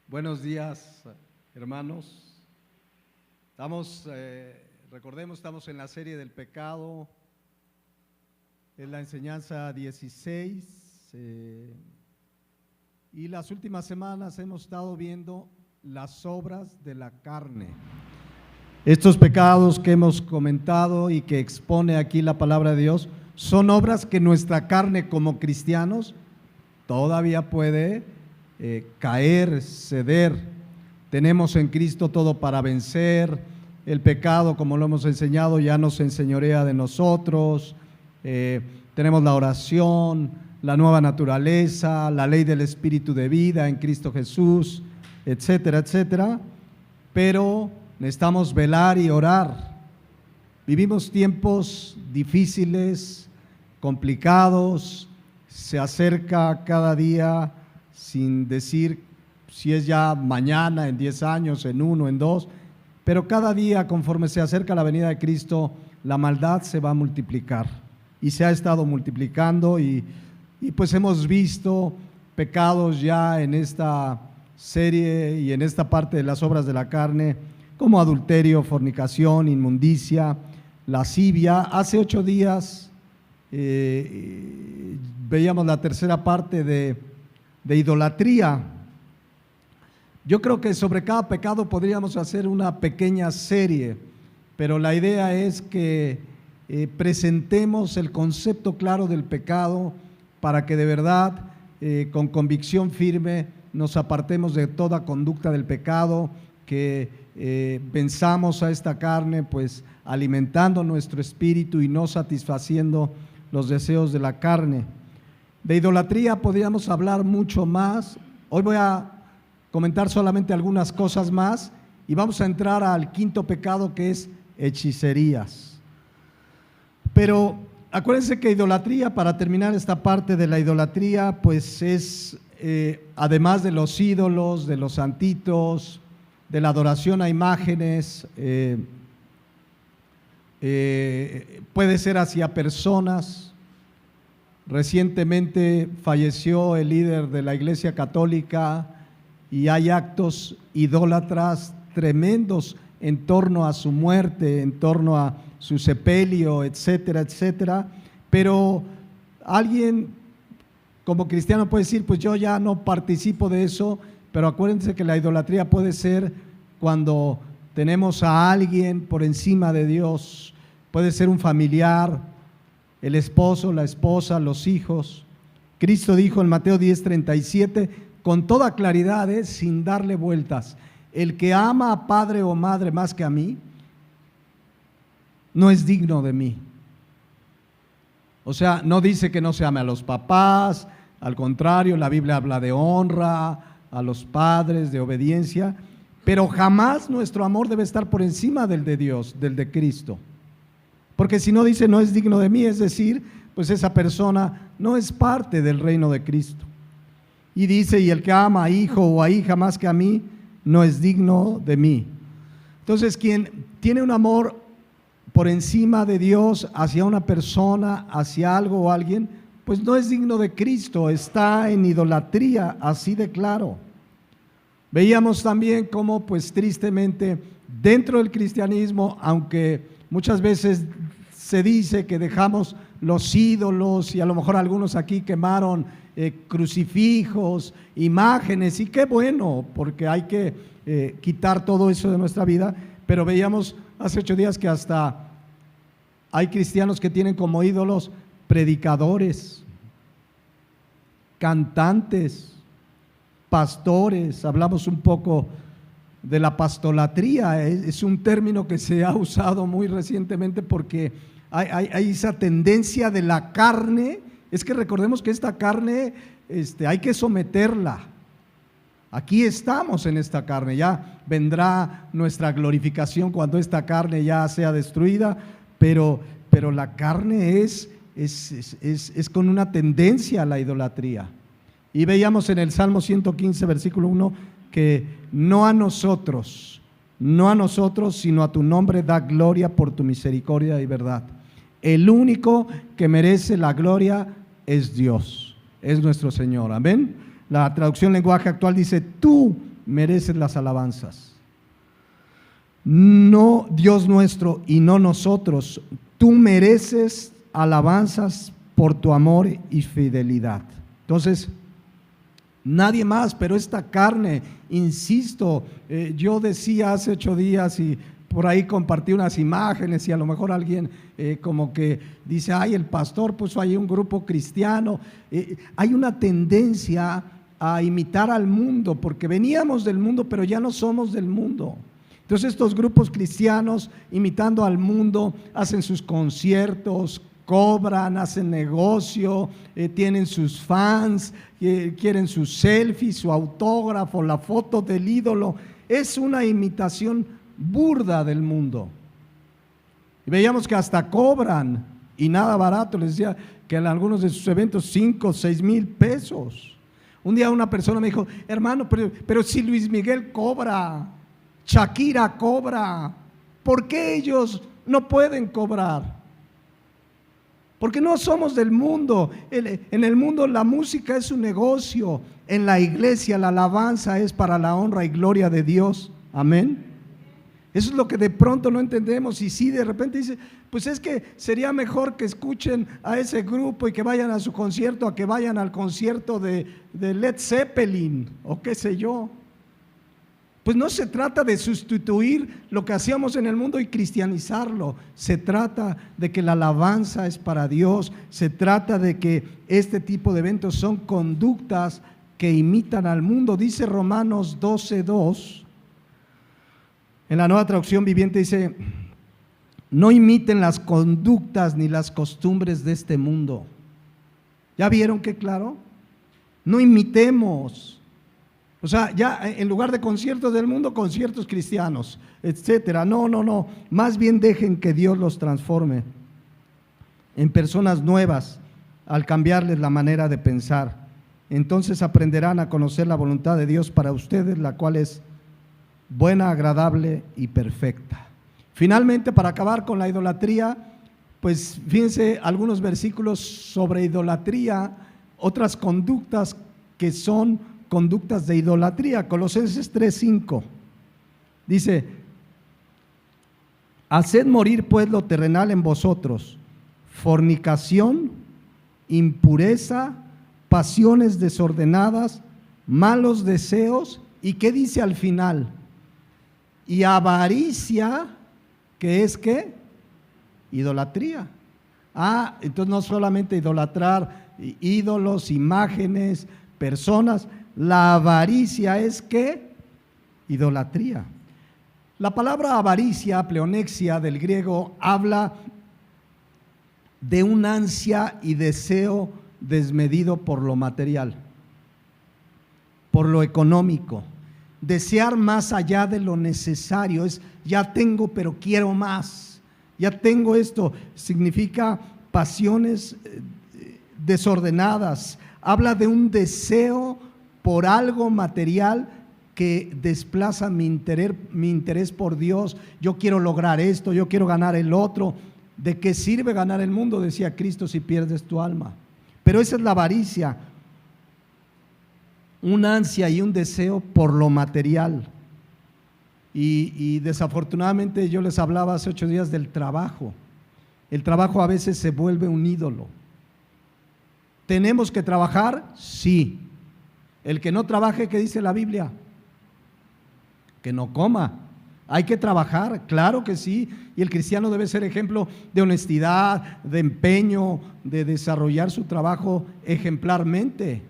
Buenos días, hermanos. Recordemos, estamos en la serie del pecado, en la enseñanza 16, y las últimas semanas hemos estado viendo las obras de la carne. Estos pecados que hemos comentado y que expone aquí la palabra de Dios son obras que nuestra carne como cristianos todavía puede caer, ceder. Tenemos en Cristo todo para vencer. El pecado, como lo hemos enseñado, ya no se enseñorea de nosotros. Tenemos la oración, la nueva naturaleza, la ley del Espíritu de vida en Cristo Jesús, etcétera, etcétera. Pero necesitamos velar y orar. Vivimos tiempos difíciles, complicados. Se acerca cada día, sin decir si es ya mañana, en 10 años, en 1, en 2, pero cada día, conforme se acerca la venida de Cristo, la maldad se va a multiplicar y se ha estado multiplicando y pues hemos visto pecados ya en esta serie y en esta parte de las obras de la carne, como adulterio, fornicación, inmundicia, lascivia. Hace 8 días veíamos la tercera parte de idolatría. Yo creo que sobre cada pecado podríamos hacer una pequeña serie, pero la idea es que presentemos el concepto claro del pecado para que de verdad, con convicción firme, nos apartemos de toda conducta del pecado, que venzamos a esta carne, pues alimentando nuestro espíritu y no satisfaciendo los deseos de la carne. De idolatría podríamos hablar mucho más. Hoy voy a comentar solamente algunas cosas más y vamos a entrar al quinto pecado, que es hechicerías. Pero acuérdense que idolatría, para terminar esta parte de la idolatría, pues es, además de los ídolos, de los santitos, de la adoración a imágenes, puede ser hacia personas. Recientemente falleció el líder de la Iglesia Católica y hay actos idólatras tremendos en torno a su muerte, en torno a su sepelio, etcétera, etcétera. Pero alguien como cristiano puede decir, pues yo ya no participo de eso, pero acuérdense que la idolatría puede ser cuando tenemos a alguien por encima de Dios, puede ser un familiar, el esposo, la esposa, los hijos. Cristo dijo en Mateo 10:37, con toda claridad, sin darle vueltas: el que ama a padre o madre más que a mí, no es digno de mí. O sea, no dice que no se ame a los papás, al contrario, la Biblia habla de honra a los padres, de obediencia, pero jamás nuestro amor debe estar por encima del de Dios, del de Cristo. Porque si no dice no es digno de mí, es decir, pues esa persona no es parte del reino de Cristo. Y dice, y el que ama a hijo o a hija más que a mí, no es digno de mí. Entonces, quien tiene un amor por encima de Dios hacia una persona, hacia algo o alguien, pues no es digno de Cristo, está en idolatría, así de claro. Veíamos también cómo, pues tristemente, dentro del cristianismo, aunque muchas veces se dice que dejamos los ídolos y a lo mejor algunos aquí quemaron crucifijos, imágenes, y qué bueno, porque hay que quitar todo eso de nuestra vida, pero veíamos hace 8 días que hasta hay cristianos que tienen como ídolos predicadores, cantantes, pastores. Hablamos un poco de la pastolatría, es un término que se ha usado muy recientemente porque hay esa tendencia de la carne. Es que recordemos que esta carne hay que someterla. Aquí estamos en esta carne, ya vendrá nuestra glorificación cuando esta carne ya sea destruida, pero la carne es con una tendencia a la idolatría. Y veíamos en el Salmo 115, versículo 1, que no a nosotros, sino a tu nombre da gloria por tu misericordia y verdad. El único que merece la gloria es Dios, es nuestro Señor. Amén. La traducción lenguaje actual dice: tú mereces las alabanzas. No Dios nuestro y no nosotros. Tú mereces alabanzas por tu amor y fidelidad. Entonces, nadie más, pero esta carne, insisto, yo decía hace 8 días y por ahí compartí unas imágenes y a lo mejor alguien como que dice, ay, el pastor puso ahí un grupo cristiano. Hay una tendencia a imitar al mundo, porque veníamos del mundo, pero ya no somos del mundo. Entonces estos grupos cristianos, imitando al mundo, hacen sus conciertos, cobran, hacen negocio, tienen sus fans, quieren sus selfies, su autógrafo, la foto del ídolo. Es una imitación burda del mundo. Y veíamos que hasta cobran, y nada barato. Les decía que en algunos de sus eventos 5, 6 mil pesos. Un día una persona me dijo, hermano, pero si Luis Miguel cobra, Shakira cobra, ¿por qué ellos no pueden cobrar? Porque no somos del mundo. En el mundo la música es un negocio. En la iglesia la alabanza es para la honra y gloria de Dios. Amén. Eso es lo que de pronto no entendemos. Y sí, de repente dice, pues es que sería mejor que escuchen a ese grupo y que vayan a su concierto a que vayan al concierto de Led Zeppelin o qué sé yo. Pues no se trata de sustituir lo que hacíamos en el mundo y cristianizarlo. Se trata de que la alabanza es para Dios. Se trata de que este tipo de eventos son conductas que imitan al mundo. Dice Romanos 12:2. En la Nueva Traducción Viviente dice, no imiten las conductas ni las costumbres de este mundo. ¿Ya vieron qué claro? No imitemos. O sea, ya en lugar de conciertos del mundo, conciertos cristianos, etcétera. No. Más bien dejen que Dios los transforme en personas nuevas al cambiarles la manera de pensar. Entonces aprenderán a conocer la voluntad de Dios para ustedes, la cual es buena, agradable y perfecta. Finalmente, para acabar con la idolatría, pues fíjense algunos versículos sobre idolatría, otras conductas que son conductas de idolatría. Colosenses 3:5 dice, haced morir pues lo terrenal en vosotros, fornicación, impureza, pasiones desordenadas, malos deseos, ¿y qué dice al final? Y avaricia, que es ¿qué? Idolatría. Entonces no solamente idolatrar ídolos, imágenes, personas. La avaricia es ¿qué? Idolatría. La palabra avaricia, pleonexia del griego, habla de un ansia y deseo desmedido por lo material, por lo económico. Desear más allá de lo necesario es, ya tengo pero quiero más, ya tengo esto. Significa pasiones desordenadas, habla de un deseo por algo material que desplaza mi interés por Dios. Yo quiero lograr esto, yo quiero ganar el otro. ¿De qué sirve ganar el mundo? Decía Cristo, si pierdes tu alma. Pero esa es la avaricia, un ansia y un deseo por lo material. Y desafortunadamente yo les hablaba hace 8 días del trabajo. El trabajo a veces se vuelve un ídolo. ¿Tenemos que trabajar? Sí. El que no trabaje, ¿qué dice la Biblia? Que no coma. Hay que trabajar, claro que sí. Y el cristiano debe ser ejemplo de honestidad, de empeño, de desarrollar su trabajo ejemplarmente.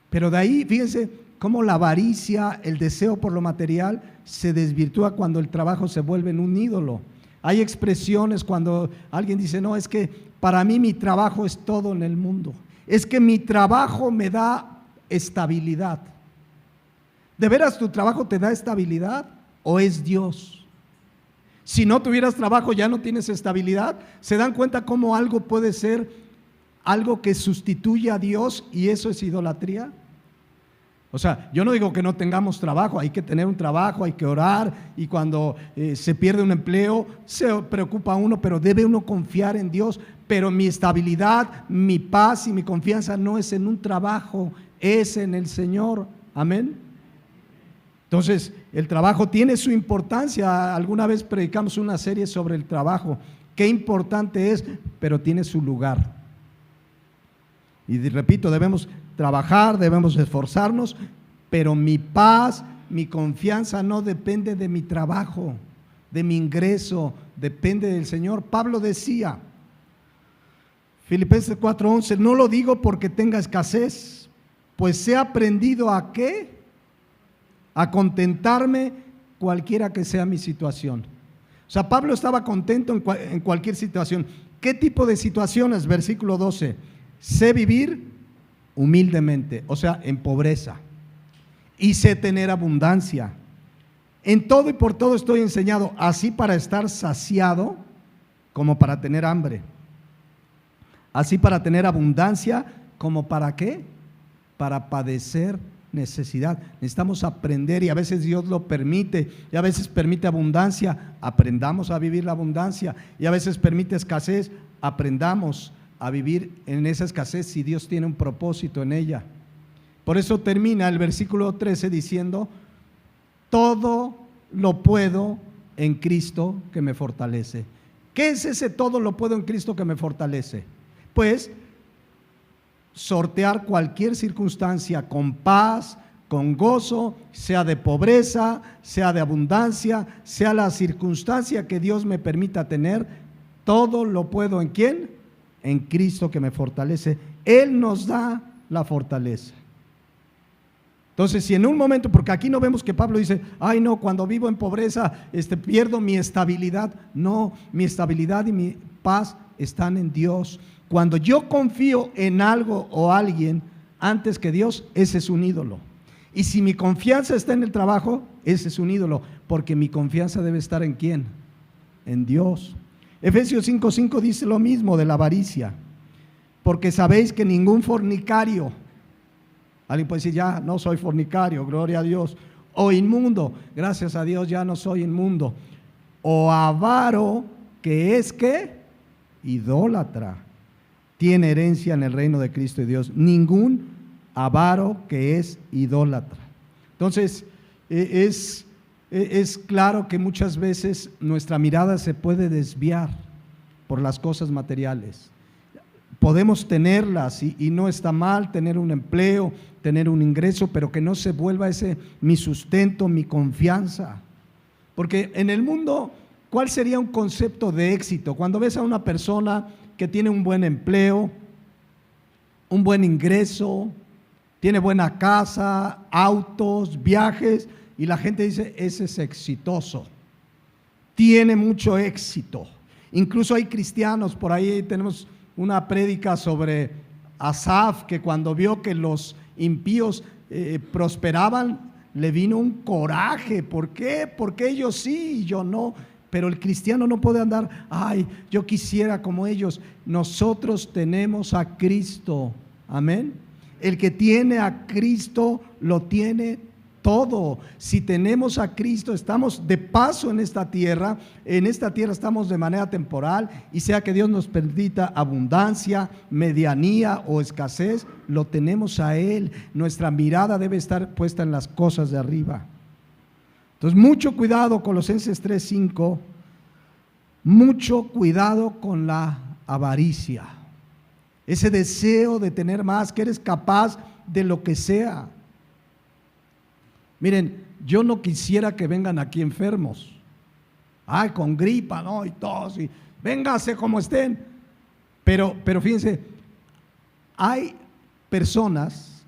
Pero de ahí, fíjense cómo la avaricia, el deseo por lo material, se desvirtúa cuando el trabajo se vuelve en un ídolo. Hay expresiones cuando alguien dice, no, es que para mí mi trabajo es todo en el mundo. Es que mi trabajo me da estabilidad. ¿De veras tu trabajo te da estabilidad o es Dios? Si no tuvieras trabajo ya no tienes estabilidad. ¿Se dan cuenta cómo algo puede ser algo que sustituye a Dios y eso es idolatría? O sea, yo no digo que no tengamos trabajo, hay que tener un trabajo, hay que orar, y cuando se pierde un empleo se preocupa uno, pero debe uno confiar en Dios. Pero mi estabilidad, mi paz y mi confianza no es en un trabajo, es en el Señor. Amén. Entonces, el trabajo tiene su importancia. Alguna vez predicamos una serie sobre el trabajo. Qué importante es, pero tiene su lugar. Y repito, debemos trabajar, debemos esforzarnos, pero mi paz, mi confianza no depende de mi trabajo, de mi ingreso, depende del Señor. Pablo decía, Filipenses 4:11, no lo digo porque tenga escasez, pues he aprendido a ¿qué? A contentarme cualquiera que sea mi situación. O sea, Pablo estaba contento en cualquier situación. ¿Qué tipo de situaciones? Versículo 12, sé vivir humildemente, o sea, en pobreza, y sé tener abundancia. En todo y por todo estoy enseñado, así para estar saciado como para tener hambre, así para tener abundancia como para ¿qué? Para padecer necesidad. Necesitamos aprender, y a veces Dios lo permite, y a veces permite abundancia, aprendamos a vivir la abundancia, y a veces permite escasez, aprendamos a vivir en esa escasez si Dios tiene un propósito en ella. Por eso termina el versículo 13 diciendo, todo lo puedo en Cristo que me fortalece. ¿Qué es ese todo lo puedo en Cristo que me fortalece? Pues sortear cualquier circunstancia con paz, con gozo, sea de pobreza, sea de abundancia, sea la circunstancia que Dios me permita tener, todo lo puedo ¿en quién? En Cristo que me fortalece. Él nos da la fortaleza. Entonces, si en un momento, porque aquí no vemos que Pablo dice, ay no, cuando vivo en pobreza pierdo mi estabilidad. No, mi estabilidad y mi paz están en Dios. Cuando yo confío en algo o alguien antes que Dios, ese es un ídolo. Y si mi confianza está en el trabajo, ese es un ídolo, porque mi confianza debe estar ¿en quién? En Dios. Efesios 5:5 dice lo mismo de la avaricia, porque sabéis que ningún fornicario, alguien puede decir, ya no soy fornicario, gloria a Dios, o inmundo, gracias a Dios ya no soy inmundo, o avaro, que es ¿qué? Idólatra, tiene herencia en el reino de Cristo y Dios. Ningún avaro que es idólatra. Entonces, es claro que muchas veces nuestra mirada se puede desviar por las cosas materiales. Podemos tenerlas y no está mal tener un empleo, tener un ingreso, pero que no se vuelva ese mi sustento, mi confianza. Porque en el mundo, ¿cuál sería un concepto de éxito? Cuando ves a una persona que tiene un buen empleo, un buen ingreso, tiene buena casa, autos, viajes, y la gente dice, ese es exitoso, tiene mucho éxito. Incluso hay cristianos, por ahí tenemos una prédica sobre Asaf, que cuando vio que los impíos prosperaban, le vino un coraje. ¿Por qué? Porque ellos sí y yo no. Pero el cristiano no puede andar, ay, yo quisiera como ellos. Nosotros tenemos a Cristo, amén. El que tiene a Cristo lo tiene todo. Si tenemos a Cristo, estamos de paso en esta tierra estamos de manera temporal, y sea que Dios nos permita abundancia, medianía o escasez, lo tenemos a Él. Nuestra mirada debe estar puesta en las cosas de arriba. Entonces, mucho cuidado, Colosenses 3:5, mucho cuidado con la avaricia, ese deseo de tener más, que eres capaz de lo que sea. Miren, yo no quisiera que vengan aquí enfermos, ay, con gripa, ¿no? Y tos, y véngase como estén, pero fíjense, hay personas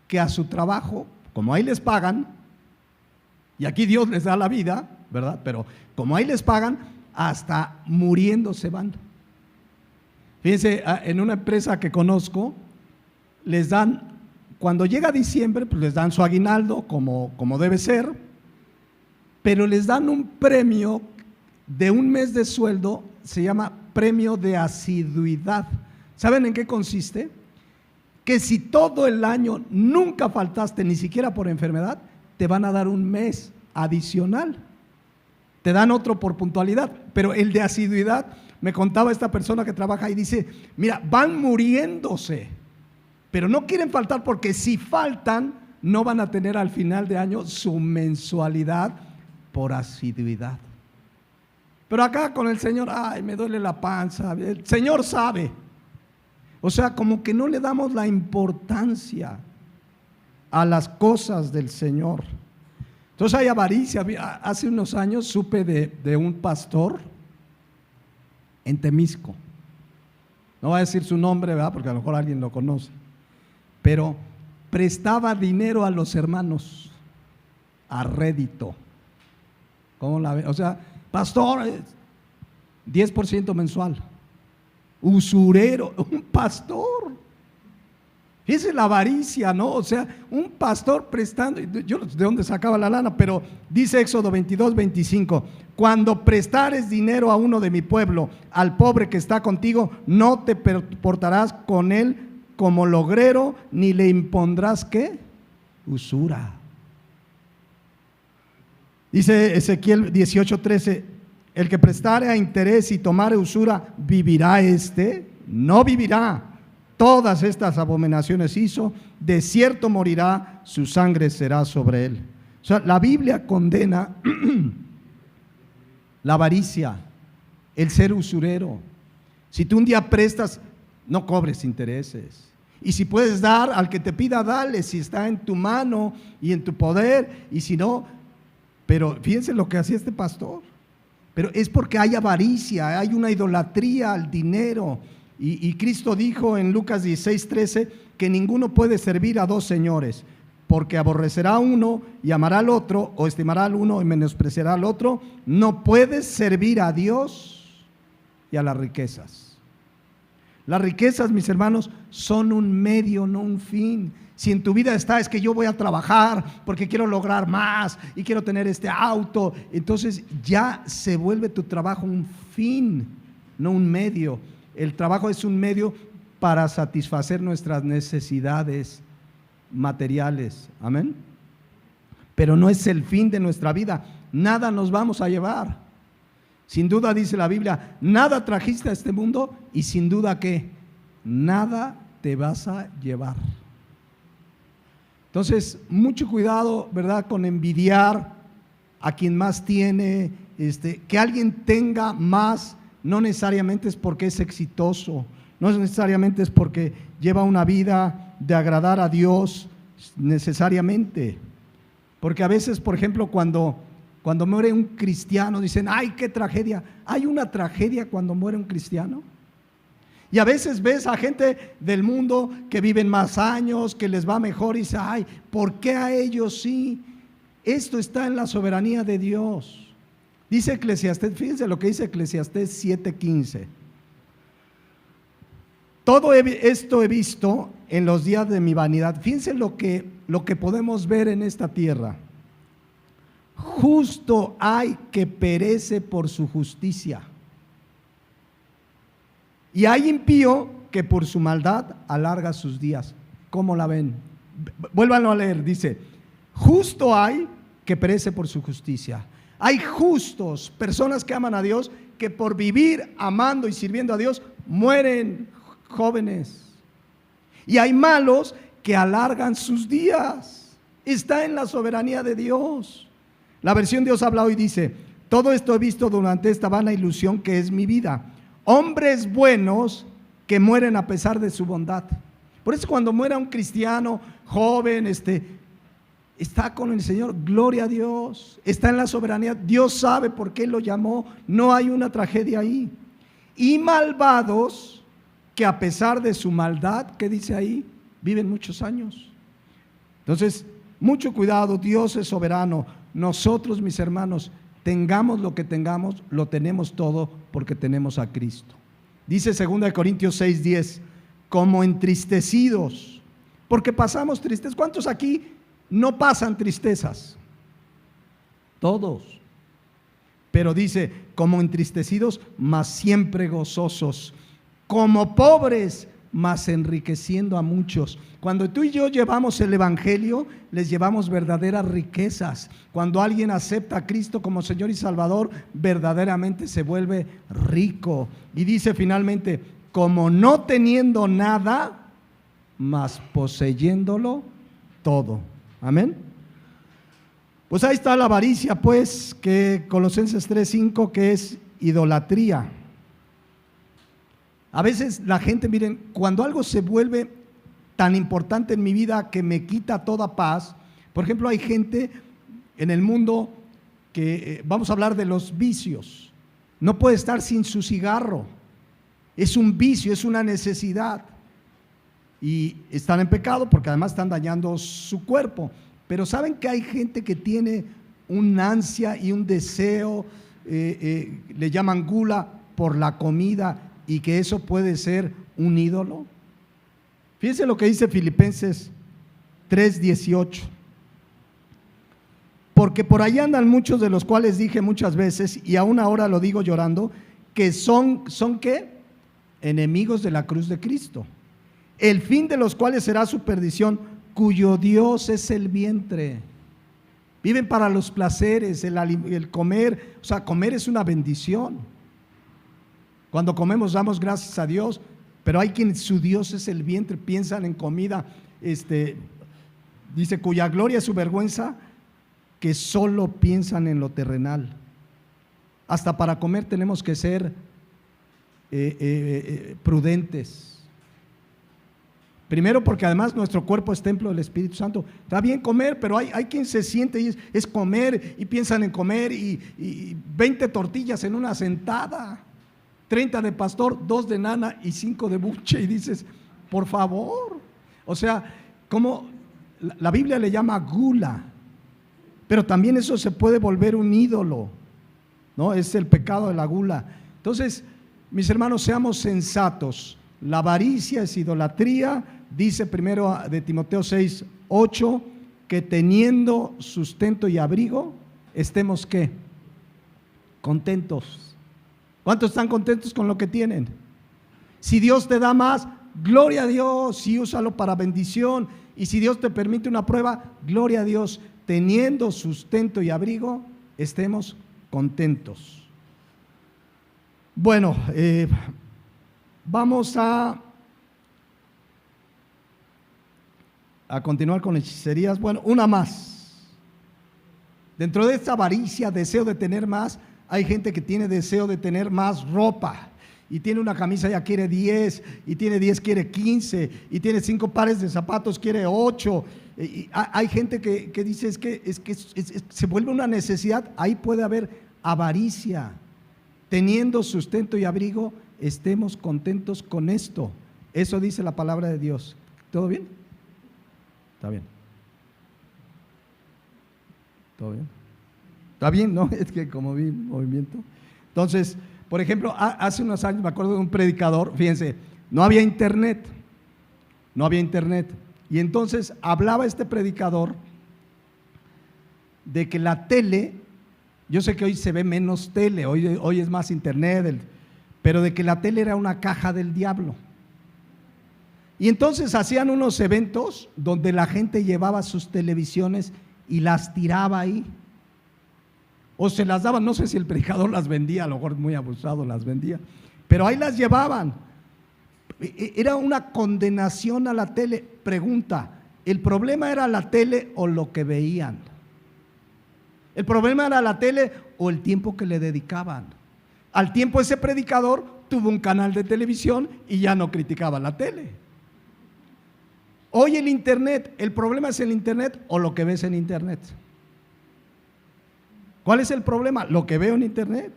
que a su trabajo, como ahí les pagan, y aquí Dios les da la vida, ¿verdad? Pero como ahí les pagan, hasta muriendo se van. Fíjense, en una empresa que conozco, les dan, cuando llega diciembre, pues les dan su aguinaldo como debe ser, pero les dan un premio de un mes de sueldo, se llama premio de asiduidad. ¿Saben en qué consiste? Que si todo el año nunca faltaste, ni siquiera por enfermedad, te van a dar un mes adicional, te dan otro por puntualidad, pero el de asiduidad, me contaba esta persona que trabaja y dice, mira, van muriéndose, pero no quieren faltar porque si faltan no van a tener al final de año su mensualidad por asiduidad. Pero acá con el Señor, ay, me duele la panza, el Señor sabe. O sea, como que no le damos la importancia a las cosas del Señor. Entonces hay avaricia. Hace unos años supe de un pastor en Temisco. No voy a decir su nombre, ¿verdad? Porque a lo mejor alguien lo conoce. Pero prestaba dinero a los hermanos a rédito. ¿Cómo la ve? O sea, pastor, 10% mensual. Usurero, un pastor. Esa es la avaricia, ¿no? O sea, un pastor prestando, yo de dónde sacaba la lana, pero dice Éxodo 22:25, cuando prestares dinero a uno de mi pueblo, al pobre que está contigo, no te portarás con él como logrero, ni le impondrás, ¿qué? Usura. Dice Ezequiel 18:13, el que prestare a interés y tomare usura, ¿vivirá este? No vivirá. Todas estas abominaciones hizo, de cierto morirá, su sangre será sobre él. O sea, la Biblia condena la avaricia, el ser usurero. Si tú un día prestas, no cobres intereses. Y si puedes dar al que te pida, dale, si está en tu mano y en tu poder, y si no, pero fíjense lo que hacía este pastor. Pero es porque hay avaricia, hay una idolatría al dinero. Y Cristo dijo en Lucas 16:13 que ninguno puede servir a dos señores, porque aborrecerá a uno y amará al otro, o estimará al uno y menospreciará al otro. No puedes servir a Dios y a las riquezas. Las riquezas, mis hermanos, son un medio, no un fin. Si en tu vida está, es que yo voy a trabajar porque quiero lograr más y quiero tener este auto, entonces ya se vuelve tu trabajo un fin, no un medio. El trabajo es un medio para satisfacer nuestras necesidades materiales, amén. Pero no es el fin de nuestra vida, nada nos vamos a llevar. Sin duda dice la Biblia, nada trajiste a este mundo y sin duda que nada te vas a llevar. Entonces, mucho cuidado, ¿verdad?, con envidiar a quien más tiene, que alguien tenga más. No necesariamente es porque es exitoso, no necesariamente es porque lleva una vida de agradar a Dios, necesariamente. Porque a veces, por ejemplo, cuando muere un cristiano, dicen, ¡ay, qué tragedia! ¿Hay una tragedia cuando muere un cristiano? Y a veces ves a gente del mundo que viven más años, que les va mejor y dice, ¡ay, ¿por qué a ellos sí? Esto está en la soberanía de Dios. Dice Eclesiastés, fíjense lo que dice Eclesiastés 7:15. Todo esto he visto en los días de mi vanidad. Fíjense lo que podemos ver en esta tierra. Justo hay que perece por su justicia, y hay impío que por su maldad alarga sus días. ¿Cómo la ven? Vuélvanlo a leer, dice, justo hay que perece por su justicia. Hay justos, personas que aman a Dios, que por vivir amando y sirviendo a Dios mueren jóvenes. Y hay malos que alargan sus días. Está en la soberanía de Dios. La versión Dios habla hoy dice, todo esto he visto durante esta vana ilusión que es mi vida. Hombres buenos que mueren a pesar de su bondad. Por eso cuando muera un cristiano joven, está con el Señor, gloria a Dios, está en la soberanía, Dios sabe por qué lo llamó, no hay una tragedia ahí. Y malvados que a pesar de su maldad, ¿qué dice ahí? Viven muchos años. Entonces, mucho cuidado, Dios es soberano. Nosotros, mis hermanos, tengamos lo que tengamos, lo tenemos todo porque tenemos a Cristo. Dice 2 Corintios 6:10, como entristecidos, porque pasamos tristes. ¿Cuántos aquí no pasan tristezas? Todos. Pero dice, como entristecidos, mas siempre gozosos, como pobres, mas enriqueciendo a muchos. Cuando tú y yo llevamos el evangelio, les llevamos verdaderas riquezas. Cuando alguien acepta a Cristo como Señor y Salvador, verdaderamente se vuelve rico. Y dice finalmente, como no teniendo nada, mas poseyéndolo todo. Amén. Pues ahí está la avaricia, pues, que Colosenses 3:5, que es idolatría. A veces la gente, miren, cuando algo se vuelve tan importante en mi vida que me quita toda paz, por ejemplo, hay gente en el mundo que, vamos a hablar de los vicios, no puede estar sin su cigarro, es un vicio, es una necesidad, y están en pecado porque además están dañando su cuerpo. Pero saben que hay gente que tiene un ansia y un deseo, le llaman gula, por la comida, y que eso puede ser un ídolo. Fíjense lo que dice Filipenses 3:18. Porque por ahí andan muchos, de los cuales dije muchas veces, y aún ahora lo digo llorando, que son ¿qué? Enemigos de la cruz de Cristo, el fin de los cuales será su perdición, cuyo Dios es el vientre. Viven para los placeres, el comer. O sea, comer es una bendición. Cuando comemos damos gracias a Dios, pero hay quien su Dios es el vientre, piensan en comida, dice, cuya gloria es su vergüenza, que solo piensan en lo terrenal. Hasta para comer tenemos que ser prudentes. Primero porque además nuestro cuerpo es templo del Espíritu Santo. Está bien comer, pero hay quien se siente y es comer, y piensan en comer, y 20 tortillas en una sentada, 30 de pastor, 2 de nana y 5 de buche, y dices, por favor. O sea, como la Biblia le llama gula, pero también eso se puede volver un ídolo, ¿no? Es el pecado de la gula. Entonces, mis hermanos, seamos sensatos. La avaricia es idolatría. Dice primero de Timoteo 6:8, que teniendo sustento y abrigo, estemos ¿qué? Contentos. ¿Cuántos están contentos con lo que tienen? Si Dios te da más, gloria a Dios, sí, úsalo para bendición. Y si Dios te permite una prueba, gloria a Dios. Teniendo sustento y abrigo, estemos contentos. Bueno, vamos a continuar con hechicerías. Bueno, una más. Dentro de esta avaricia, deseo de tener más, hay gente que tiene deseo de tener más ropa, y tiene una camisa, ya quiere 10, y tiene 10, quiere 15, y tiene 5 pares de zapatos, quiere 8. Y hay gente que dice se vuelve una necesidad. Ahí puede haber avaricia. Teniendo sustento y abrigo, estemos contentos con esto. Eso dice la palabra de Dios. ¿Todo bien? Está bien. ¿Todo bien? ¿Está bien? No, es que como vi movimiento. Entonces, por ejemplo, hace unos años me acuerdo de un predicador, fíjense, no había internet. Y entonces hablaba este predicador de que la tele, yo sé que hoy se ve menos tele, hoy es más internet, pero de que la tele era una caja del diablo. Y entonces hacían unos eventos donde la gente llevaba sus televisiones y las tiraba ahí, o se las daban. No sé si el predicador las vendía, a lo mejor muy abusado las vendía, pero ahí las llevaban. Era una condenación a la tele. Pregunta, ¿el problema era la tele o lo que veían? ¿El problema era la tele o el tiempo que le dedicaban? Al tiempo ese predicador tuvo un canal de televisión y ya no criticaba la tele. Hoy el internet, ¿el problema es el internet o lo que ves en internet? ¿Cuál es el problema? Lo que veo en internet.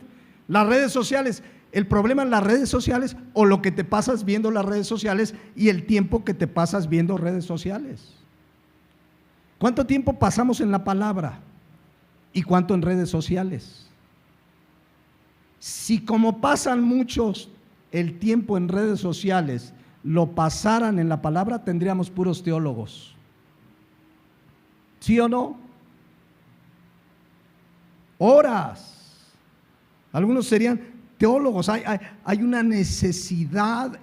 Las redes sociales, ¿el problema en las redes sociales o lo que te pasas viendo las redes sociales y el tiempo que te pasas viendo redes sociales? ¿Cuánto tiempo pasamos en la palabra y cuánto en redes sociales? Si como pasan muchos el tiempo en redes sociales lo pasaran en la palabra, tendríamos puros teólogos. ¿Sí o no? Horas. Algunos serían teólogos. Hay una necesidad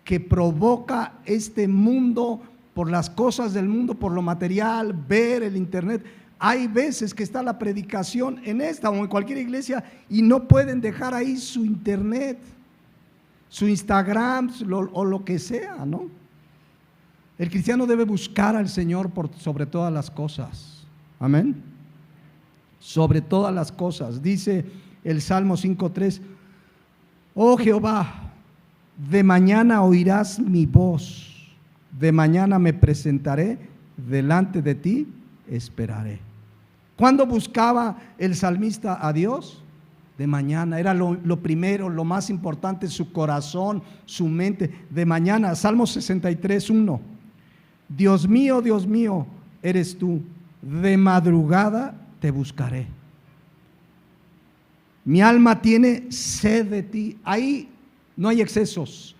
que provoca este mundo por las cosas del mundo, por lo material, ver el internet. Hay veces que está la predicación en esta o en cualquier iglesia y no pueden dejar ahí su internet, su Instagram o lo que sea, ¿no? El cristiano debe buscar al Señor sobre todas las cosas. Amén. Sobre todas las cosas. Dice el Salmo 5:3: oh Jehová, de mañana oirás mi voz, de mañana me presentaré, delante de ti esperaré. ¿Cuándo buscaba el salmista a Dios? De mañana, era lo primero, lo más importante, su corazón, su mente, de mañana. Salmo 63:1: Dios mío, eres tú, de madrugada te buscaré. Mi alma tiene sed de ti. Ahí no hay excesos.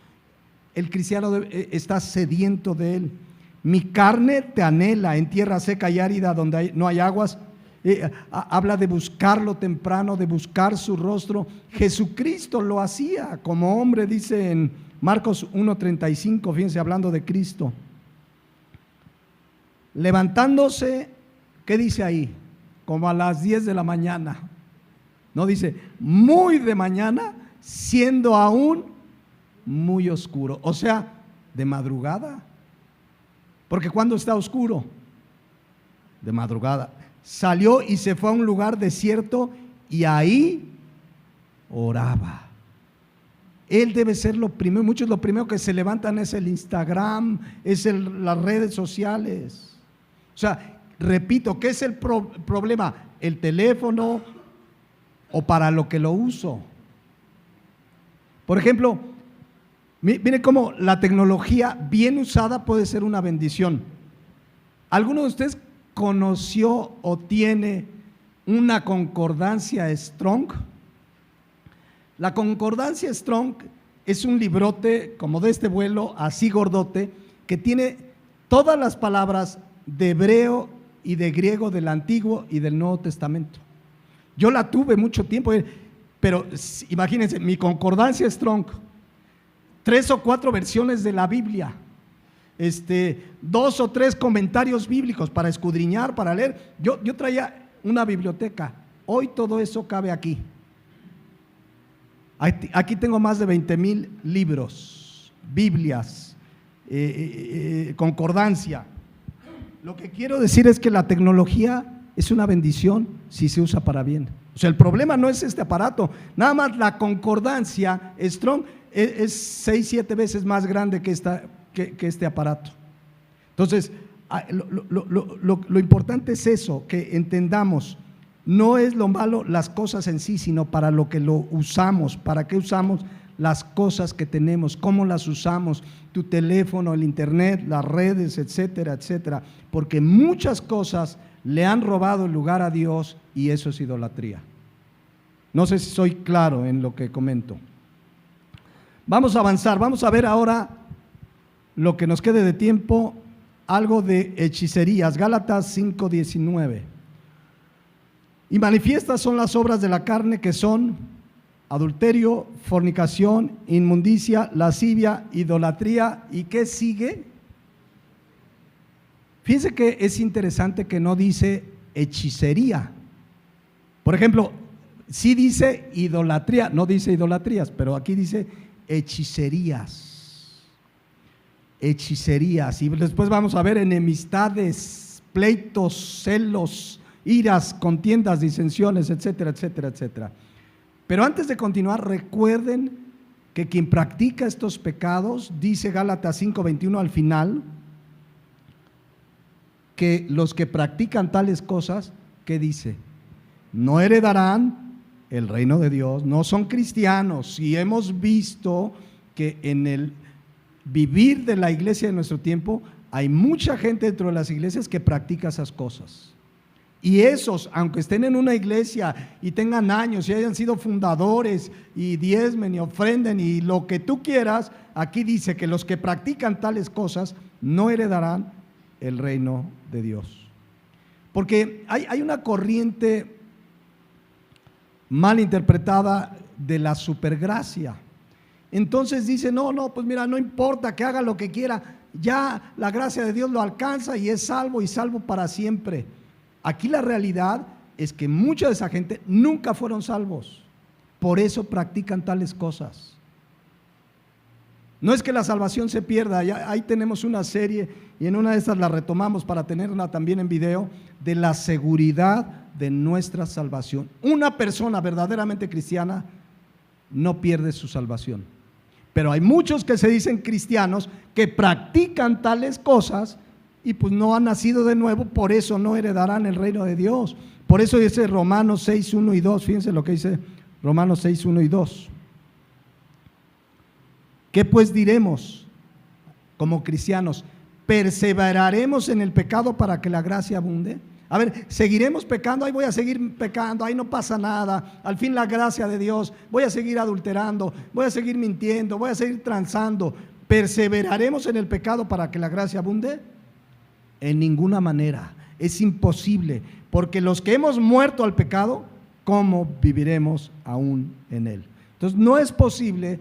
El cristiano está sediento de él. Mi carne te anhela en tierra seca y árida donde no hay aguas. Habla de buscarlo temprano, de buscar su rostro. Jesucristo lo hacía como hombre, dice en Marcos 1:35, fíjense, hablando de Cristo. Levantándose, ¿qué dice ahí? Como a las 10 de la mañana. No dice muy de mañana, siendo aún muy oscuro. O sea, de madrugada. Porque ¿cuándo está oscuro? De madrugada. Salió y se fue a un lugar desierto y ahí oraba. Él debe ser lo primero. Muchos lo primero que se levantan es el Instagram, es las redes sociales. O sea, repito, ¿qué es el problema? El teléfono o para lo que lo uso. Por ejemplo, mire cómo la tecnología bien usada puede ser una bendición. ¿Alguno de ustedes conoció o tiene una concordancia Strong? La concordancia Strong es un librote como de este vuelo, así gordote, que tiene todas las palabras de hebreo y de griego del Antiguo y del Nuevo Testamento. Yo la tuve mucho tiempo, pero imagínense, mi concordancia Strong, 3 o 4 versiones de la Biblia, 2 o 3 comentarios bíblicos para escudriñar, para leer. Yo traía una biblioteca. Hoy todo eso cabe aquí. Aquí tengo más de 20,000 libros, Biblias, concordancia. Lo que quiero decir es que la tecnología es una bendición si se usa para bien. O sea, el problema no es este aparato, nada más la concordancia Strong es 6, 7 veces más grande que este aparato. Entonces, lo importante es eso, que entendamos, no es lo malo las cosas en sí, sino para lo que lo usamos, para qué usamos las cosas que tenemos, cómo las usamos, tu teléfono, el internet, las redes, etcétera, etcétera, porque muchas cosas le han robado el lugar a Dios y eso es idolatría. No sé si soy claro en lo que comento. Vamos a avanzar, vamos a ver ahora lo que nos quede de tiempo, algo de hechicerías, Gálatas 5:19. Y manifiestas son las obras de la carne, que son adulterio, fornicación, inmundicia, lascivia, idolatría. ¿Y qué sigue? Fíjense que es interesante que no dice hechicería. Por ejemplo, sí dice idolatría, no dice idolatrías, pero aquí dice hechicerías. Hechicerías. Y después vamos a ver enemistades, pleitos, celos, iras, contiendas, disensiones, etcétera, etcétera, etcétera. Pero antes de continuar, recuerden que quien practica estos pecados, dice Gálatas 5:21 al final, que los que practican tales cosas, ¿qué dice? No heredarán el reino de Dios, no son cristianos. Y hemos visto que en el vivir de la iglesia de nuestro tiempo, hay mucha gente dentro de las iglesias que practica esas cosas. Y esos, aunque estén en una iglesia y tengan años y hayan sido fundadores y diezmen y ofrenden y lo que tú quieras, aquí dice que los que practican tales cosas no heredarán el reino de Dios. Porque hay una corriente mal interpretada de la supergracia. Entonces dice, no, pues mira, no importa que haga lo que quiera, ya la gracia de Dios lo alcanza y es salvo y salvo para siempre. Aquí la realidad es que mucha de esa gente nunca fueron salvos, por eso practican tales cosas. No es que la salvación se pierda, ahí tenemos una serie y en una de estas la retomamos para tenerla también en video, de la seguridad de nuestra salvación. Una persona verdaderamente cristiana no pierde su salvación. Pero hay muchos que se dicen cristianos que practican tales cosas y pues no han nacido de nuevo, por eso no heredarán el reino de Dios. Por eso dice Romanos 6, 1 y 2, fíjense lo que dice Romanos 6, 1 y 2. ¿Qué pues diremos como cristianos? ¿Perseveraremos en el pecado para que la gracia abunde? A ver, ¿seguiremos pecando? Ahí voy a seguir pecando, ahí no pasa nada. Al fin la gracia de Dios, voy a seguir adulterando, voy a seguir mintiendo, voy a seguir transando. ¿Perseveraremos en el pecado para que la gracia abunde? En ninguna manera, es imposible, porque los que hemos muerto al pecado, ¿cómo viviremos aún en él? Entonces no es posible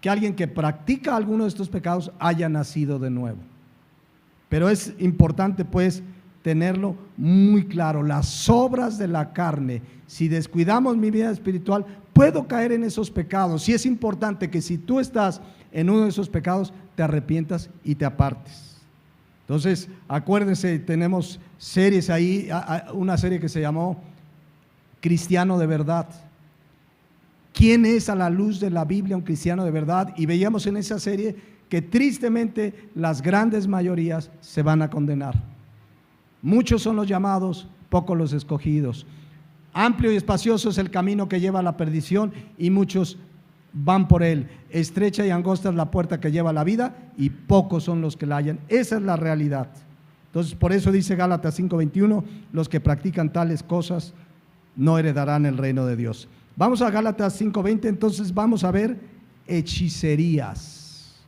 que alguien que practica alguno de estos pecados haya nacido de nuevo. Pero es importante pues tenerlo muy claro, las obras de la carne. Si descuidamos mi vida espiritual, puedo caer en esos pecados. Sí es importante que si tú estás en uno de esos pecados, te arrepientas y te apartes. Entonces, acuérdense, tenemos series ahí, una serie que se llamó Cristiano de Verdad. ¿Quién es a la luz de la Biblia un cristiano de verdad? Y veíamos en esa serie que tristemente las grandes mayorías se van a condenar. Muchos son los llamados, pocos los escogidos. Amplio y espacioso es el camino que lleva a la perdición y muchos van por él. Estrecha y angosta es la puerta que lleva a la vida y pocos son los que la hallan. Esa es la realidad. Entonces, por eso dice Gálatas 5:21, los que practican tales cosas no heredarán el reino de Dios. Vamos a Gálatas 5:20, entonces vamos a ver hechicerías.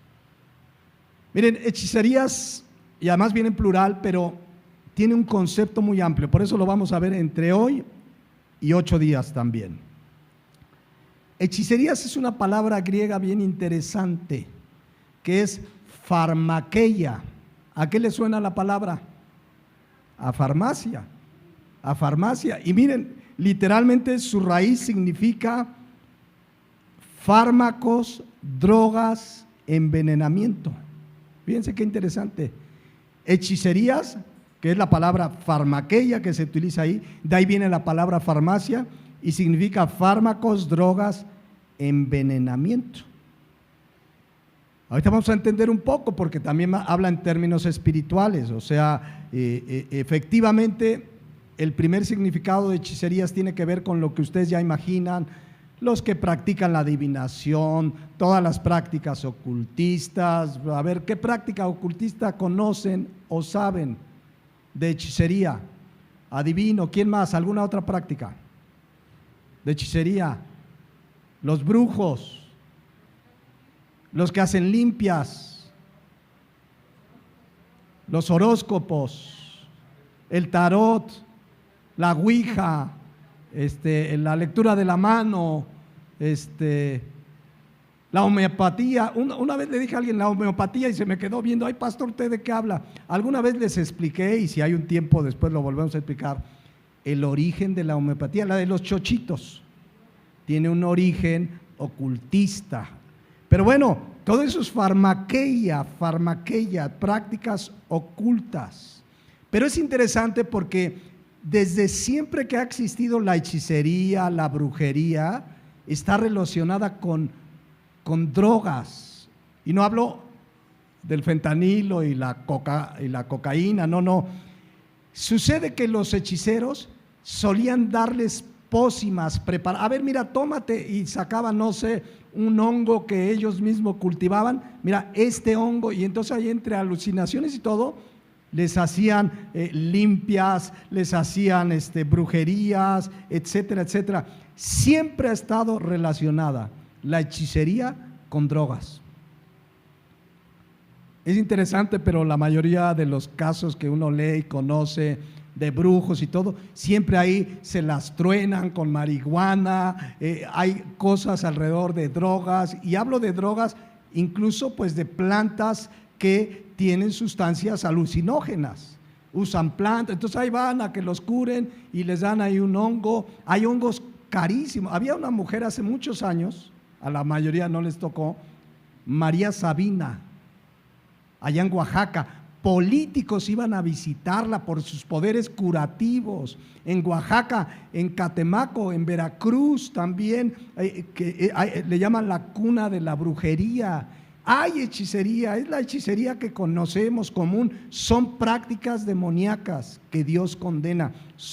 Miren, hechicerías, y además viene en plural, pero tiene un concepto muy amplio, por eso lo vamos a ver entre hoy y 8 días también. Hechicerías es una palabra griega bien interesante, que es farmakeia. ¿A qué le suena la palabra? A farmacia, a farmacia. Y miren, literalmente su raíz significa fármacos, drogas, envenenamiento. Fíjense qué interesante. Hechicerías, que es la palabra farmakeia que se utiliza ahí, de ahí viene la palabra farmacia y significa fármacos, drogas, envenenamiento. Ahorita vamos a entender un poco porque también habla en términos espirituales, o sea, efectivamente el primer significado de hechicerías tiene que ver con lo que ustedes ya imaginan, los que practican la adivinación, todas las prácticas ocultistas. A ver, ¿qué práctica ocultista conocen o saben de hechicería? Adivino, ¿quién más? ¿Alguna otra práctica de hechicería? Los brujos, los que hacen limpias, los horóscopos, el tarot, la ouija, la lectura de la mano, la homeopatía. Una vez le dije a alguien la homeopatía y se me quedó viendo, ay pastor, ¿usted de qué habla? Alguna vez les expliqué, y si hay un tiempo después lo volvemos a explicar, el origen de la homeopatía, la de los chochitos, tiene un origen ocultista. Pero bueno, todo eso es farmakeia, prácticas ocultas. Pero es interesante porque desde siempre que ha existido la hechicería, la brujería, está relacionada con drogas. Y no hablo del fentanilo y la cocaína, no. Sucede que los hechiceros solían darles pócimas preparadas. A ver, mira, tómate, y sacaban, no sé, un hongo que ellos mismos cultivaban. Mira, este hongo, y entonces ahí entre alucinaciones y todo, les hacían limpias, les hacían brujerías, etcétera, etcétera. Siempre ha estado relacionada la hechicería con drogas. Es interesante, pero la mayoría de los casos que uno lee y conoce de brujos y todo, siempre ahí se las truenan con marihuana, hay cosas alrededor de drogas, y hablo de drogas incluso pues de plantas que tienen sustancias alucinógenas, usan plantas, entonces ahí van a que los curen y les dan ahí un hongo. Hay hongos carísimos. Había una mujer hace muchos años, a la mayoría no les tocó, María Sabina, allá en Oaxaca. Políticos iban a visitarla por sus poderes curativos. En Oaxaca, en Catemaco, en Veracruz también, le llaman la cuna de la brujería. Hay hechicería, es la hechicería que conocemos común, son prácticas demoníacas que Dios condena,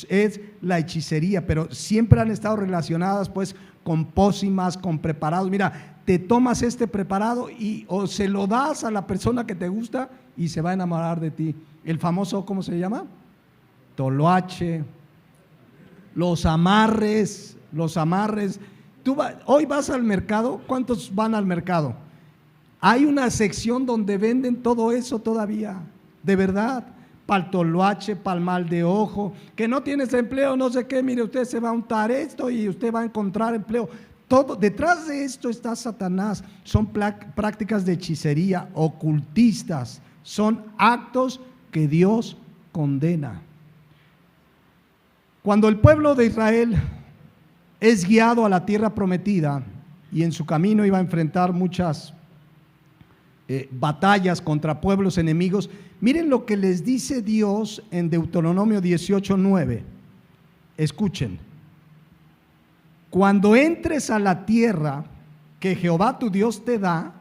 es la hechicería, pero siempre han estado relacionadas pues con pócimas, con preparados. Mira, te tomas este preparado o se lo das a la persona que te gusta y se va a enamorar de ti. El famoso, ¿cómo se llama? Toloache, los amarres. Hoy vas al mercado, ¿cuántos van al mercado? Hay una sección donde venden todo eso todavía, de verdad, para el toloache, para el mal de ojo, que no tienes empleo, no sé qué, mire, usted se va a untar esto y usted va a encontrar empleo. Todo, detrás de esto está Satanás, son prácticas de hechicería, ocultistas, son actos que Dios condena. Cuando el pueblo de Israel es guiado a la tierra prometida y en su camino iba a enfrentar muchas batallas contra pueblos enemigos, miren lo que les dice Dios en Deuteronomio 18:9. Escuchen: cuando entres a la tierra que Jehová tu Dios te da,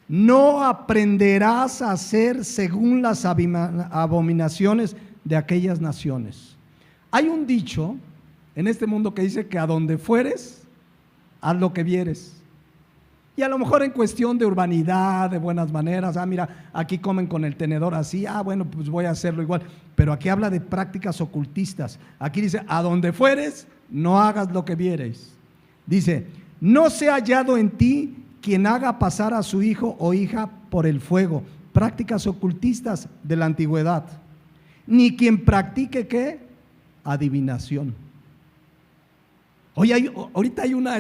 no aprenderás a hacer según las abominaciones de aquellas naciones. Hay un dicho en este mundo que dice que a donde fueres, haz lo que vieres. Y a lo mejor en cuestión de urbanidad, de buenas maneras, mira, aquí comen con el tenedor así, bueno, pues voy a hacerlo igual. Pero aquí habla de prácticas ocultistas. Aquí dice, a donde fueres, no hagas lo que vieres. Dice, no sea hallado en ti quien haga pasar a su hijo o hija por el fuego. Prácticas ocultistas de la antigüedad. Ni quien practique, ¿qué? Adivinación. Oye, ahorita hay una,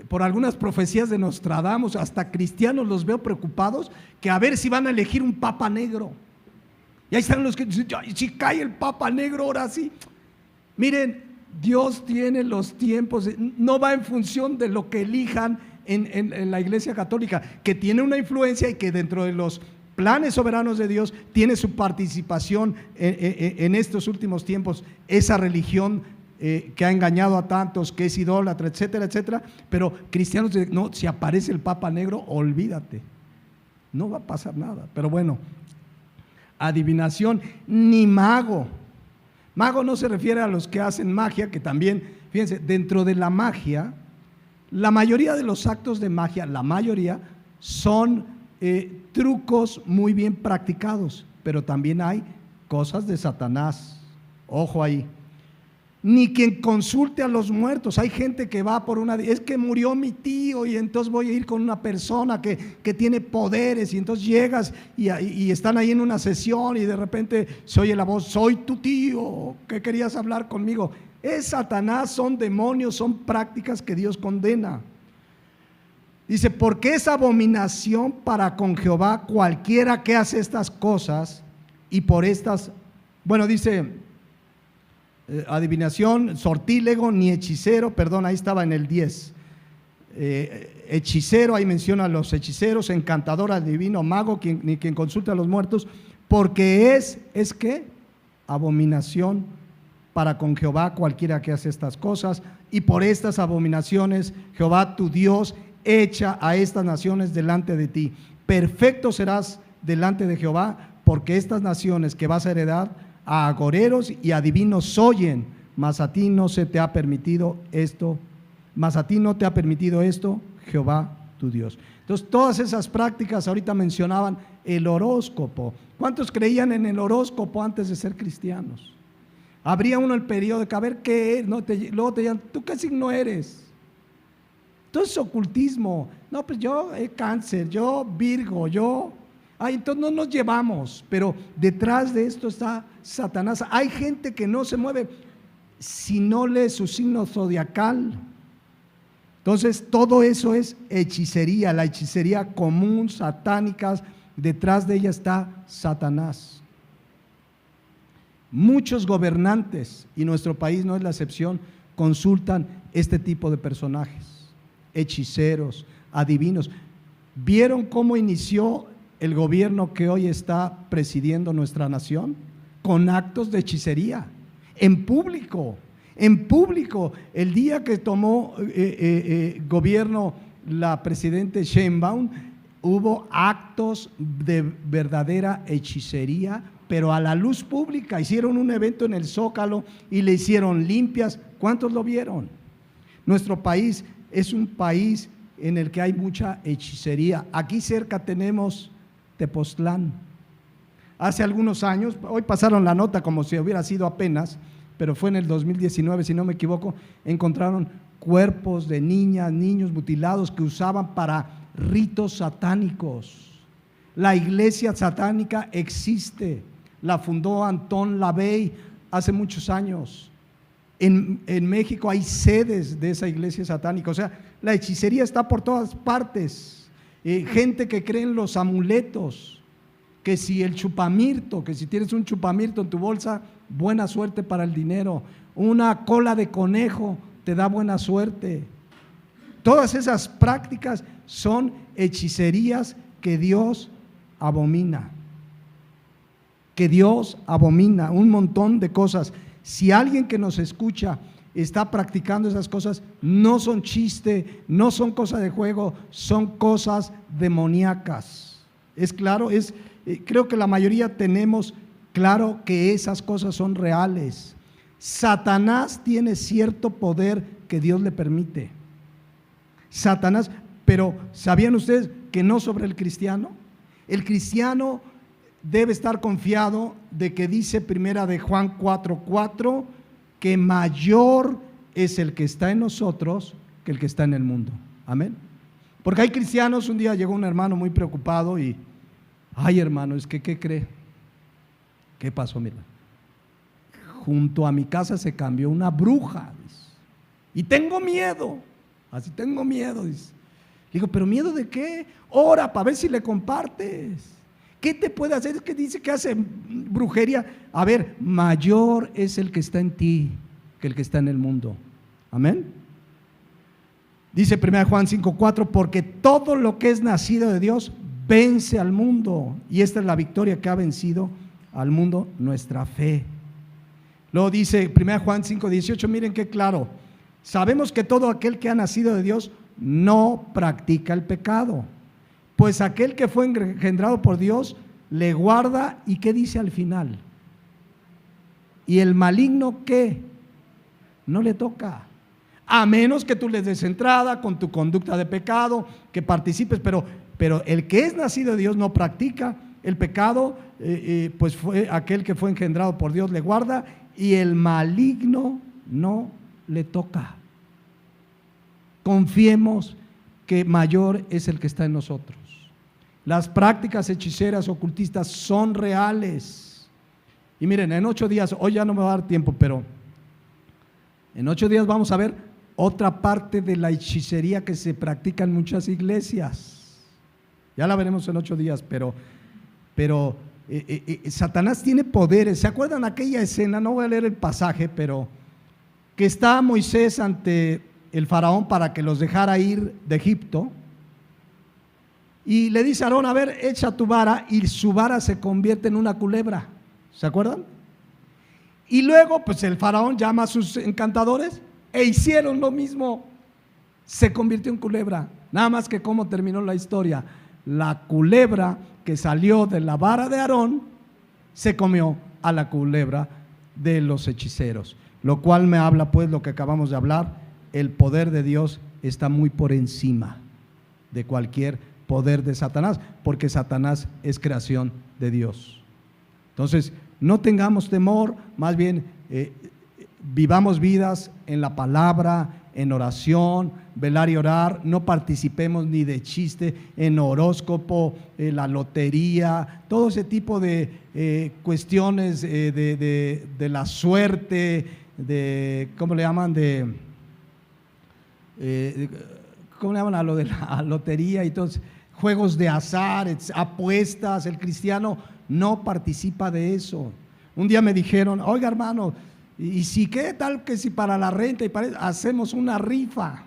por algunas profecías de Nostradamus, hasta cristianos los veo preocupados que a ver si van a elegir un papa negro. Y ahí están los que dicen, si cae el papa negro, ahora sí. Miren, Dios tiene los tiempos, no va en función de lo que elijan en la Iglesia Católica, que tiene una influencia y que dentro de los planes soberanos de Dios tiene su participación en estos últimos tiempos, esa religión que ha engañado a tantos, que es idólatra, etcétera, etcétera. Pero cristianos dicen, no, si aparece el Papa Negro, olvídate, no va a pasar nada. Pero bueno, adivinación, ni mago. Mago no se refiere a los que hacen magia, que también, fíjense, dentro de la magia, la mayoría de los actos de magia, la mayoría son trucos muy bien practicados, pero también hay cosas de Satanás. Ojo ahí. Ni quien consulte a los muertos. Hay gente que va por es que murió mi tío y entonces voy a ir con una persona que tiene poderes, y entonces llegas y están ahí en una sesión y de repente se oye la voz, soy tu tío, ¿qué querías hablar conmigo? Es Satanás, son demonios, son prácticas que Dios condena. Dice, porque es abominación para con Jehová cualquiera que hace estas cosas, y por estas, bueno, dice adivinación, sortílego, ni hechicero, perdón, ahí estaba en el 10. Hechicero, ahí menciona a los hechiceros, encantador, adivino, mago, ni quien consulta a los muertos, porque es ¿qué? Abominación para con Jehová cualquiera que hace estas cosas, y por estas abominaciones Jehová tu Dios echa a estas naciones delante de ti. Perfecto serás delante de Jehová, porque estas naciones que vas a heredar a agoreros y adivinos oyen, mas a ti no se te ha permitido esto, Jehová tu Dios. Entonces, todas esas prácticas, ahorita mencionaban el horóscopo. ¿Cuántos creían en el horóscopo antes de ser cristianos? Abría uno el periódico, a ver qué es, luego te llaman, ¿tú qué signo eres? Entonces, ocultismo. No, pues yo Cáncer, yo Virgo, yo... entonces no nos llevamos, pero detrás de esto está Satanás. Hay gente que no se mueve si no lee su signo zodiacal. Entonces todo eso es hechicería, la hechicería común, satánicas, detrás de ella está Satanás. Muchos gobernantes, y nuestro país no es la excepción, consultan este tipo de personajes, hechiceros, adivinos. ¿Vieron cómo inició el gobierno que hoy está presidiendo nuestra nación? Con actos de hechicería, en público. El día que tomó gobierno la presidenta Sheinbaum, hubo actos de verdadera hechicería, pero a la luz pública. Hicieron un evento en el Zócalo y le hicieron limpias. ¿Cuántos lo vieron? Nuestro país es un país en el que hay mucha hechicería. Aquí cerca tenemos Tepoztlán. Hace algunos años, hoy pasaron la nota como si hubiera sido apenas, pero fue en el 2019, si no me equivoco, encontraron cuerpos de niñas, niños mutilados que usaban para ritos satánicos. La iglesia satánica existe, la fundó Antón Lavey hace muchos años. En México hay sedes de esa iglesia satánica. O sea, la hechicería está por todas partes. Gente que cree en los amuletos, que si el chupamirto, que si tienes un chupamirto en tu bolsa, buena suerte para el dinero. Una cola de conejo te da buena suerte. Todas esas prácticas son hechicerías que Dios abomina. Que Dios abomina, un montón de cosas. Si alguien que nos escucha está practicando esas cosas, no son chiste, no son cosas de juego, son cosas demoníacas. Es claro, creo que la mayoría tenemos claro que esas cosas son reales. Satanás tiene cierto poder que Dios le permite. Satanás, pero ¿sabían ustedes que no sobre el cristiano? El cristiano debe estar confiado de que dice primera de Juan 4:4 que mayor es el que está en nosotros que el que está en el mundo. Amén. Porque hay cristianos, un día llegó un hermano muy preocupado y, ay hermano, es que ¿qué cree? ¿Qué pasó, mi hermano? Junto a mi casa se cambió una bruja, dice, y tengo miedo, así tengo miedo, dice. Digo, ¿pero miedo de qué? Ora para ver si le compartes. ¿Qué te puede hacer? Es que dice que hace brujería. A ver, mayor es el que está en ti que el que está en el mundo. Amén. Dice 1 Juan 5:4, porque todo lo que es nacido de Dios vence al mundo. Y esta es la victoria que ha vencido al mundo, nuestra fe. Luego dice 1 Juan 5:18, miren qué claro. Sabemos que todo aquel que ha nacido de Dios no practica el pecado. Pues aquel que fue engendrado por Dios le guarda, ¿y qué dice al final? Y el maligno, ¿qué? No le toca, a menos que tú le des entrada con tu conducta de pecado, que participes, pero el que es nacido de Dios no practica el pecado, pues fue aquel que fue engendrado por Dios le guarda, y el maligno no le toca. Confiemos que mayor es el que está en nosotros. Las prácticas hechiceras ocultistas son reales. Y miren, en 8 días, hoy ya no me va a dar tiempo, pero en 8 días vamos a ver otra parte de la hechicería que se practica en muchas iglesias. Ya la veremos en 8 días, pero Satanás tiene poderes. ¿Se acuerdan aquella escena? No voy a leer el pasaje, pero que está Moisés ante el faraón para que los dejara ir de Egipto. Y le dice a Aarón, a ver, echa tu vara, y su vara se convierte en una culebra. ¿Se acuerdan? Y luego, pues el faraón llama a sus encantadores e hicieron lo mismo. Se convirtió en culebra. Nada más que cómo terminó la historia. La culebra que salió de la vara de Aarón se comió a la culebra de los hechiceros. Lo cual me habla, pues, lo que acabamos de hablar. El poder de Dios está muy por encima de cualquier poder de Satanás, porque Satanás es creación de Dios. Entonces, no tengamos temor, más bien vivamos vidas en la palabra, en oración, velar y orar. No participemos ni de chiste en horóscopo, la lotería, todo ese tipo de cuestiones de la suerte, de, ¿cómo le llaman? ¿Cómo le llaman a lo de la lotería y todos? Juegos de azar, apuestas. El cristiano no participa de eso. Un día me dijeron, oiga hermano, ¿y si qué tal que si para la renta y para eso hacemos una rifa?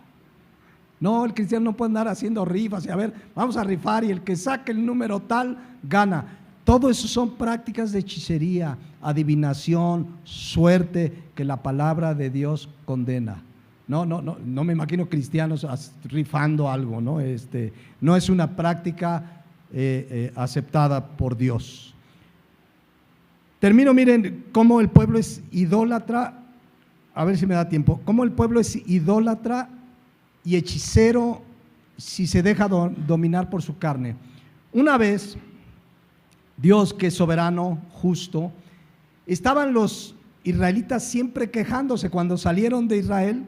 No, el cristiano no puede andar haciendo rifas y a ver, vamos a rifar y el que saque el número tal gana. Todo eso son prácticas de hechicería, adivinación, suerte, que la palabra de Dios condena. No me imagino cristianos rifando algo, ¿no? No es una práctica aceptada por Dios. Termino, miren cómo el pueblo es idólatra, a ver si me da tiempo, cómo el pueblo es idólatra y hechicero si se deja dominar por su carne. Una vez, Dios, que es soberano, justo, estaban los israelitas siempre quejándose cuando salieron de Israel.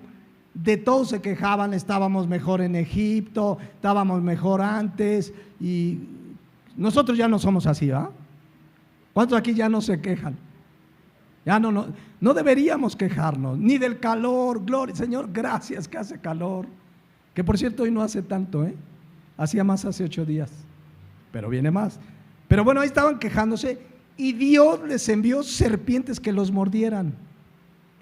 De todo se quejaban, estábamos mejor en Egipto, estábamos mejor antes, y nosotros ya no somos así, ¿verdad? ¿Cuántos aquí ya no se quejan? Ya no deberíamos quejarnos, ni del calor. Gloria, Señor, gracias que hace calor. Que por cierto hoy no hace tanto, hacía más hace 8 días, pero viene más. Pero bueno, ahí estaban quejándose y Dios les envió serpientes que los mordieran.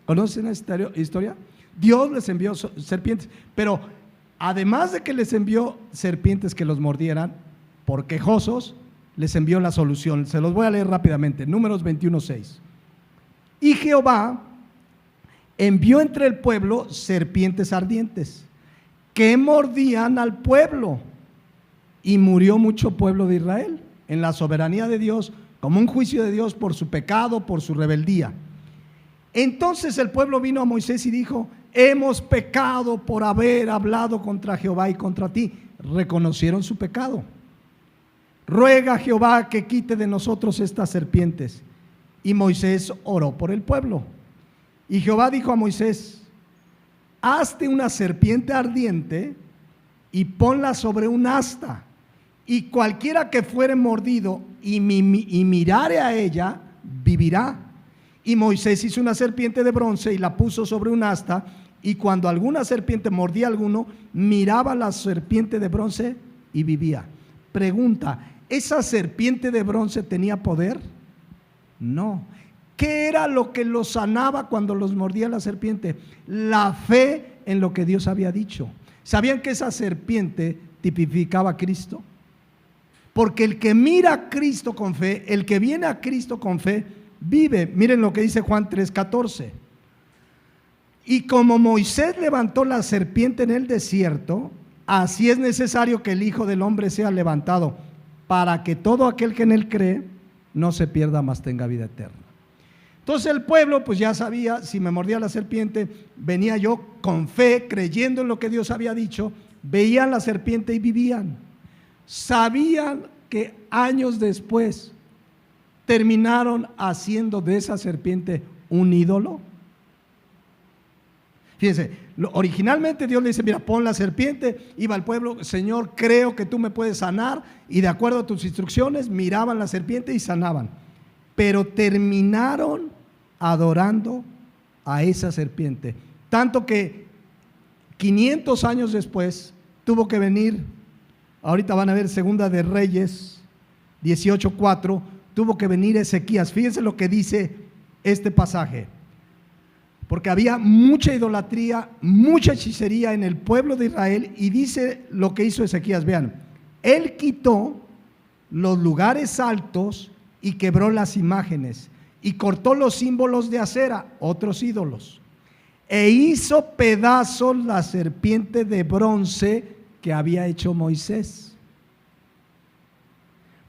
¿Conocen esta historia? Dios les envió serpientes, pero además de que les envió serpientes que los mordieran, por quejosos, les envió la solución. Se los voy a leer rápidamente. Números 21:6. Y Jehová envió entre el pueblo serpientes ardientes que mordían al pueblo, y murió mucho pueblo de Israel en la soberanía de Dios, como un juicio de Dios por su pecado, por su rebeldía. Entonces el pueblo vino a Moisés y dijo: hemos pecado por haber hablado contra Jehová y contra ti. Reconocieron su pecado. Ruega a Jehová que quite de nosotros estas serpientes. Y Moisés oró por el pueblo. Y Jehová dijo a Moisés: hazte una serpiente ardiente y ponla sobre un asta, y cualquiera que fuere mordido y mirare a ella, vivirá. Y Moisés hizo una serpiente de bronce y la puso sobre un asta, y cuando alguna serpiente mordía a alguno, miraba la serpiente de bronce y vivía. Pregunta: ¿esa serpiente de bronce tenía poder? No. ¿Qué era lo que los sanaba cuando los mordía la serpiente? La fe en lo que Dios había dicho. ¿Sabían que esa serpiente tipificaba a Cristo? Porque el que mira a Cristo con fe, el que viene a Cristo con fe, vive. Miren lo que dice Juan 3:14. Y como Moisés levantó la serpiente en el desierto, así es necesario que el Hijo del Hombre sea levantado, para que todo aquel que en él cree no se pierda, mas tenga vida eterna. Entonces el pueblo pues ya sabía, si me mordía la serpiente, venía yo con fe, creyendo en lo que Dios había dicho, veían la serpiente y vivían. Sabían que años después terminaron haciendo de esa serpiente un ídolo. Fíjense, originalmente Dios le dice: mira, pon la serpiente. Iba al pueblo: Señor, creo que tú me puedes sanar, y de acuerdo a tus instrucciones miraban la serpiente y sanaban. Pero terminaron adorando a esa serpiente, tanto que 500 años después tuvo que venir, ahorita van a ver Segunda de Reyes 18:4, tuvo que venir Ezequías. Fíjense lo que dice este pasaje, porque había mucha idolatría, mucha hechicería en el pueblo de Israel, y dice lo que hizo Ezequías. Vean: él quitó los lugares altos y quebró las imágenes, y cortó los símbolos de acera, otros ídolos, e hizo pedazos la serpiente de bronce que había hecho Moisés,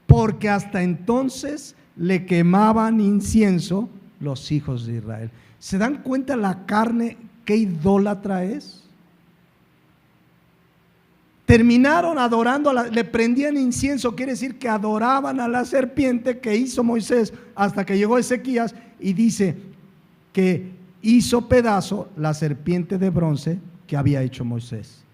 porque hasta entonces le quemaban incienso los hijos de Israel. ¿Se dan cuenta la carne qué idólatra es? Terminaron adorando, le prendían incienso, quiere decir que adoraban a la serpiente que hizo Moisés, hasta que llegó Ezequías y dice que hizo pedazo la serpiente de bronce que había hecho Moisés.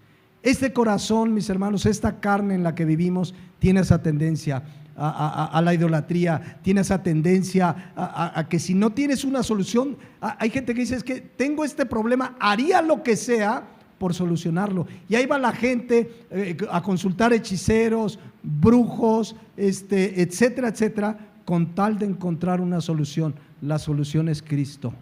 Este corazón, mis hermanos, esta carne en la que vivimos, tiene esa tendencia a la idolatría, tiene esa tendencia a que si no tienes una solución, hay gente que dice: es que tengo este problema, haría lo que sea por solucionarlo. Y ahí va la gente a consultar hechiceros, brujos, etcétera, etcétera, con tal de encontrar una solución. La solución es Cristo.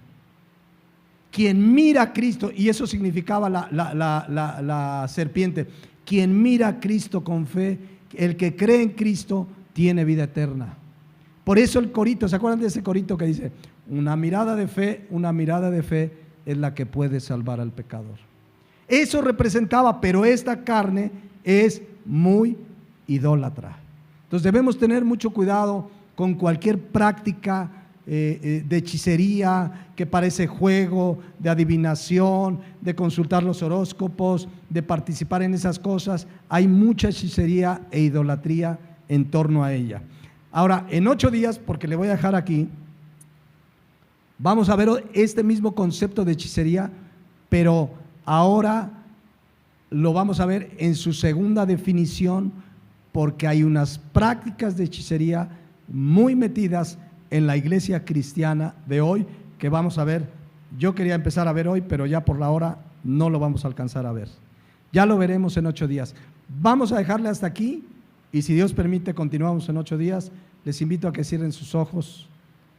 Quien mira a Cristo, y eso significaba la serpiente, quien mira a Cristo con fe, el que cree en Cristo tiene vida eterna. Por eso el corito, ¿se acuerdan de ese corito que dice? Una mirada de fe es la que puede salvar al pecador. Eso representaba, pero esta carne es muy idólatra. Entonces debemos tener mucho cuidado con cualquier práctica de hechicería que parece juego, de adivinación, de consultar los horóscopos, de participar en esas cosas. Hay mucha hechicería e idolatría en torno a ella. Ahora, en 8 días, porque le voy a dejar aquí, vamos a ver este mismo concepto de hechicería, pero ahora lo vamos a ver en su segunda definición, porque hay unas prácticas de hechicería muy metidas en la iglesia cristiana de hoy, que vamos a ver. Yo quería empezar a ver hoy, pero ya por la hora no lo vamos a alcanzar a ver. Ya lo veremos en 8 días. Vamos a dejarle hasta aquí, y si Dios permite continuamos en 8 días. Les invito a que cierren sus ojos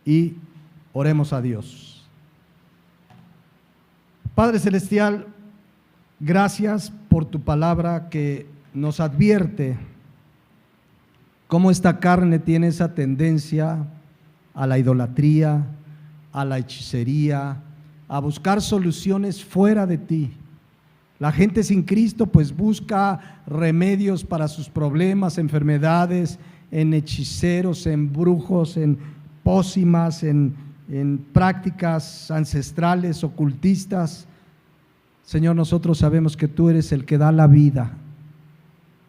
y oremos a Dios. Padre Celestial, gracias por tu palabra que nos advierte cómo esta carne tiene esa tendencia a la idolatría, a la hechicería, a buscar soluciones fuera de ti. La gente sin Cristo pues busca remedios para sus problemas, enfermedades, en hechiceros, en brujos, en pócimas, en prácticas ancestrales, ocultistas. Señor, nosotros sabemos que tú eres el que da la vida,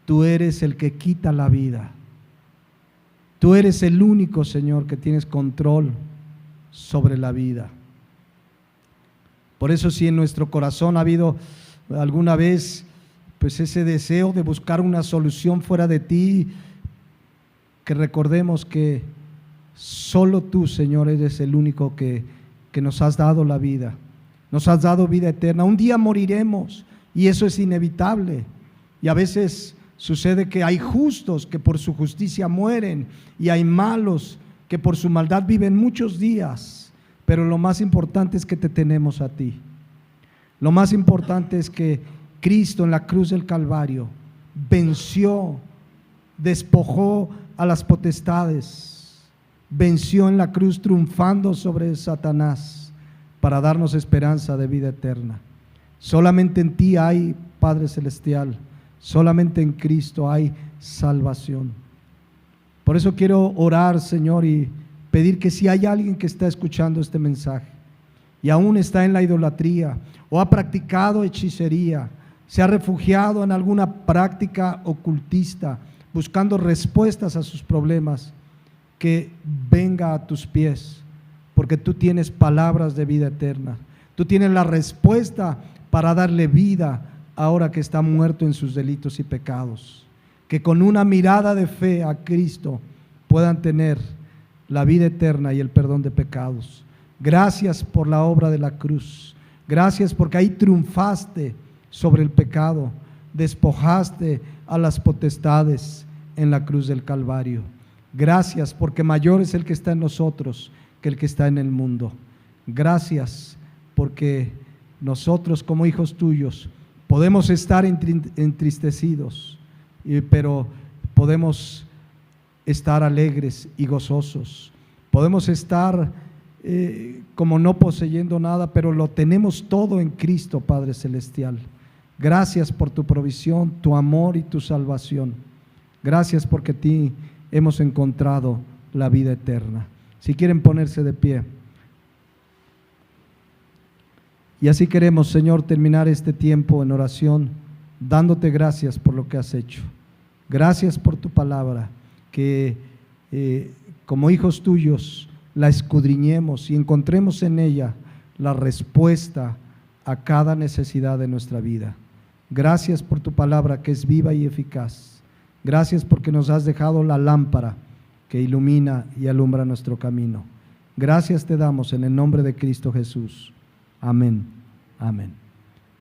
tú eres el que quita la vida. Tú eres el único, Señor, que tienes control sobre la vida. Por eso, si en nuestro corazón ha habido alguna vez pues ese deseo de buscar una solución fuera de ti, que recordemos que solo tú, Señor, eres el único que nos has dado la vida, nos has dado vida eterna. Un día moriremos y eso es inevitable, y a veces sucede que hay justos que por su justicia mueren y hay malos que por su maldad viven muchos días, pero lo más importante es que te tenemos a ti. Lo más importante es que Cristo en la cruz del Calvario venció, despojó a las potestades, venció en la cruz triunfando sobre Satanás para darnos esperanza de vida eterna. Solamente en ti hay, Padre Celestial, solamente en Cristo hay salvación. Por eso quiero orar, Señor, y pedir que si hay alguien que está escuchando este mensaje y aún está en la idolatría o ha practicado hechicería, se ha refugiado en alguna práctica ocultista, buscando respuestas a sus problemas, que venga a tus pies, porque tú tienes palabras de vida eterna. Tú tienes la respuesta para darle vida ahora que está muerto en sus delitos y pecados. Que con una mirada de fe a Cristo puedan tener la vida eterna y el perdón de pecados. Gracias por la obra de la cruz. Gracias porque ahí triunfaste sobre el pecado, despojaste a las potestades en la cruz del Calvario. Gracias porque mayor es el que está en nosotros que el que está en el mundo. Gracias porque nosotros como hijos tuyos podemos estar entristecidos, pero podemos estar alegres y gozosos. Podemos estar como no poseyendo nada, pero lo tenemos todo en Cristo, Padre Celestial. Gracias por tu provisión, tu amor y tu salvación. Gracias porque en ti hemos encontrado la vida eterna. Si quieren ponerse de pie. Y así queremos, Señor, terminar este tiempo en oración, dándote gracias por lo que has hecho. Gracias por tu palabra, que como hijos tuyos la escudriñemos y encontremos en ella la respuesta a cada necesidad de nuestra vida. Gracias por tu palabra que es viva y eficaz. Gracias porque nos has dejado la lámpara que ilumina y alumbra nuestro camino. Gracias te damos en el nombre de Cristo Jesús. Amén. Amén.